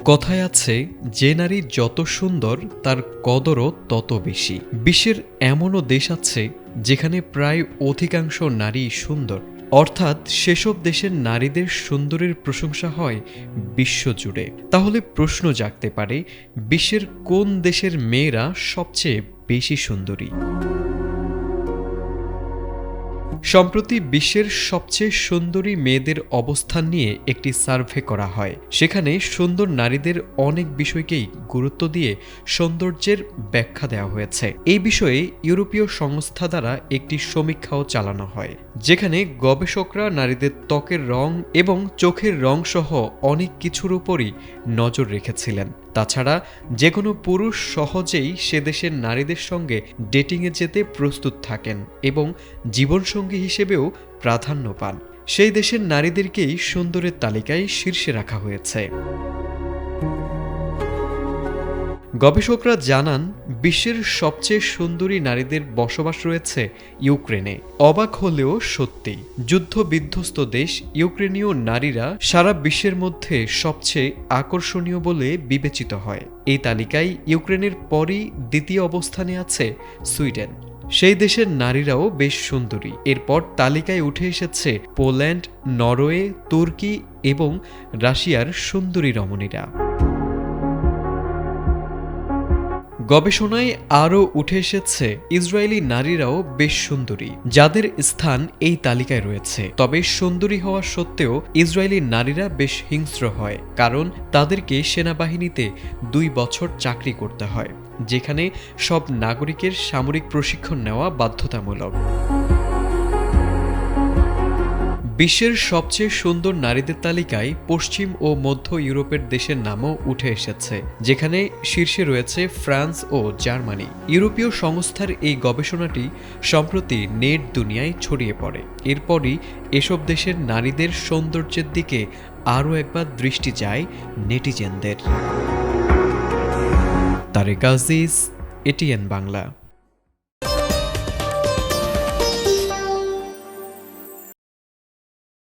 কথায় আছে, যে নারী যত সুন্দর তার কদরও তত বেশি। বিশ্বের এমনও দেশ আছে যেখানে প্রায় অধিকাংশ নারী সুন্দর, অর্থাৎ সেসব দেশের নারীদের সুন্দরের প্রশংসা হয় বিশ্বজুড়ে। তাহলে প্রশ্ন জাগতে পারে, বিশ্বের কোন দেশের মেয়েরা সবচেয়ে বেশি সুন্দরী? সম্প্রতি বিশ্বের সবচেয়ে সুন্দরী মেয়েদের অবস্থান নিয়ে একটি সার্ভে করা হয়। সেখানে সুন্দর নারীদের অনেক বিষয়কেই গুরুত্ব দিয়ে সৌন্দর্যের ব্যাখ্যা দেওয়া হয়েছে। এই বিষয়ে ইউরোপীয় সংস্থা দ্বারা একটি সমীক্ষাও চালানো হয়, যেখানে গবেষকরা নারীদের ত্বকের রং এবং চোখের রং সহ অনেক কিছুর উপরই নজর রেখেছিলেন। তাছাড়া যে কোনো পুরুষ সহজেই সে দেশের নারীদের সঙ্গে ডেটিংয়ে যেতে প্রস্তুত থাকেন এবং জীবনসঙ্গী হিসেবেও প্রাধান্য পান। সেই দেশের নারীদেরকেই সুন্দরের তালিকায় শীর্ষে রাখা হয়েছে। গবেষকরা জানান, বিশ্বের সবচেয়ে সুন্দরী নারীদের বসবাস রয়েছে ইউক্রেনে। অবাক হলেও সত্যি, যুদ্ধ বিধ্বস্ত দেশ ইউক্রেনীয় নারীরা সারা বিশ্বের মধ্যে সবচেয়ে আকর্ষণীয় বলে বিবেচিত হয়। এই তালিকায় ইউক্রেনের পরই দ্বিতীয় অবস্থানে আছে সুইডেন। সেই দেশের নারীরাও বেশ সুন্দরী। এরপর তালিকায় উঠে এসেছে পোল্যান্ড, নরওয়ে, তুর্কি এবং রাশিয়ার সুন্দরী রমণীরা। গবেষণায় আরও উঠে এসেছে ইসরায়েলি নারীরাও বেশ সুন্দরী, যাদের স্থান এই তালিকায় রয়েছে। তবে সুন্দরী হওয়া সত্ত্বেও ইসরায়েলি নারীরা বেশ হিংস্র হয়, কারণ তাদেরকে সেনাবাহিনীতে 2 বছর চাকরি করতে হয়, যেখানে সব নাগরিকের সামরিক প্রশিক্ষণ নেওয়া বাধ্যতামূলক। বিশ্বের সবচেয়ে সুন্দর নারীদের তালিকায় পশ্চিম ও মধ্য ইউরোপের দেশের নামও উঠে এসেছে, যেখানে শীর্ষে রয়েছে ফ্রান্স ও জার্মানি। ইউরোপীয় সংস্থার এই গবেষণাটি সম্প্রতি নেট দুনিয়ায় ছড়িয়ে পড়ে। এরপরই এসব দেশের নারীদের সৌন্দর্যের দিকে আরও একবার দৃষ্টি যায় নেটিজেনদের। তারেক আজিজ, এটিএন বাংলা।